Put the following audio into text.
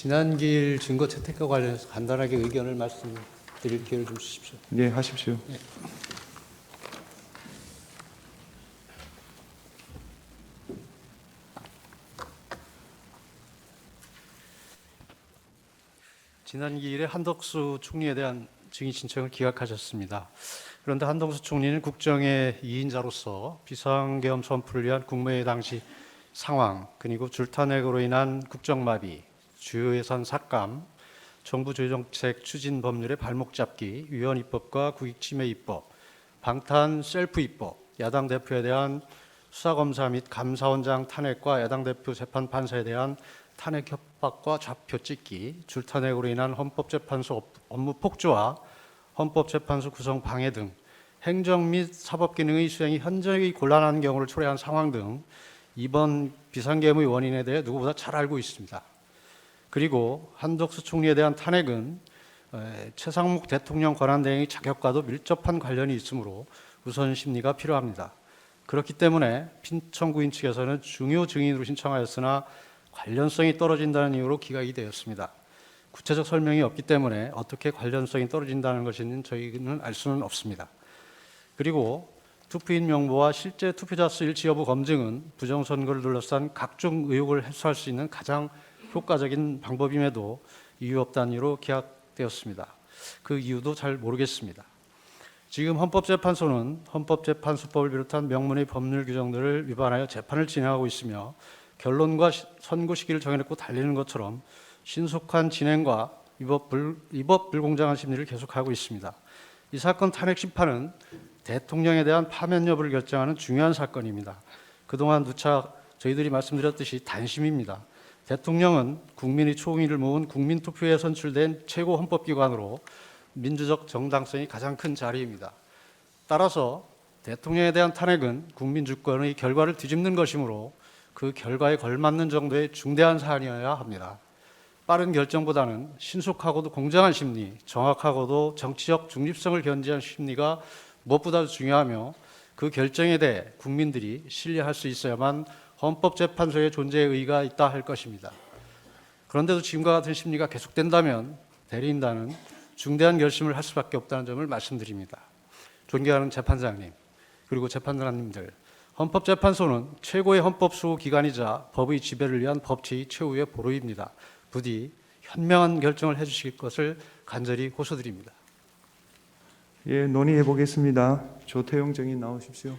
지난길 증거 채택과 관련해서 간단하게 의견을 말씀드릴 기회를 좀 주십시오. 네, 하십시오. 네. 지난길에 한덕수 총리에 대한 증인 신청을 기각하셨습니다. 그런데 한덕수 총리는 국정의 2인자로서 비상계엄 선포를 위한 국무회의 당시 상황, 그리고 줄탄핵으로 인한 국정마비, 주요 예산 삭감, 정부 조정책 추진 법률의 발목 잡기, 위헌 입법과 국익침해 입법, 방탄 셀프 입법, 야당 대표에 대한 수사검사 및 감사원장 탄핵과 야당 대표 재판 판사에 대한 탄핵 협박과 좌표 찍기, 줄탄핵으로 인한 헌법재판소 업무 폭주와 헌법재판소 구성 방해 등 행정 및 사법 기능의 수행이 현저히 곤란한 경우를 초래한 상황 등 이번 비상계엄의 원인에 대해 누구보다 잘 알고 있습니다. 그리고 한덕수 총리에 대한 탄핵은 최상목 대통령 권한대행의 자격과도 밀접한 관련이 있으므로 우선 심리가 필요합니다. 그렇기 때문에 신청구인 측에서는 중요 증인으로 신청하였으나 관련성이 떨어진다는 이유로 기각이 되었습니다. 구체적 설명이 없기 때문에 어떻게 관련성이 떨어진다는 것인지 저희는 알 수는 없습니다. 그리고 투표인 명부와 실제 투표자 수 일치 여부 검증은 부정선거를 둘러싼 각종 의혹을 해소할 수 있는 가장 효과적인 방법임에도 이유 없다는 이유로 기각되었습니다. 그 이유도 잘 모르겠습니다. 지금 헌법재판소는 헌법재판소법을 비롯한 명문의 법률 규정들을 위반하여 재판을 진행하고 있으며 결론과 선고 시기를 정해놓고 달리는 것처럼 신속한 진행과 위법 불공정한 심리를 계속하고 있습니다. 이 사건 탄핵 심판은 대통령에 대한 파면 여부를 결정하는 중요한 사건입니다. 그동안 누차 저희들이 말씀드렸듯이 단심입니다. 대통령은 국민의 총의를 모은 국민투표에 선출된 최고 헌법기관으로 민주적 정당성이 가장 큰 자리입니다. 따라서 대통령에 대한 탄핵은 국민주권의 결과를 뒤집는 것이므로 그 결과에 걸맞는 정도의 중대한 사안이어야 합니다. 빠른 결정보다는 신속하고도 공정한 심리, 정확하고도 정치적 중립성을 견지한 심리가 무엇보다도 중요하며 그 결정에 대해 국민들이 신뢰할 수 있어야만 헌법재판소의 존재의 의의가 있다 할 것입니다. 그런데도 지금과 같은 심리가 계속된다면 대리인단은 중대한 결심을 할 수밖에 없다는 점을 말씀드립니다. 존경하는 재판장님, 그리고 재판관님들, 헌법재판소는 최고의 헌법수호기관이자 법의 지배를 위한 법치의 최후의 보루입니다. 부디 현명한 결정을 해주실 것을 간절히 호소드립니다. 예, 논의해 보겠습니다. 조태용 증인 나오십시오.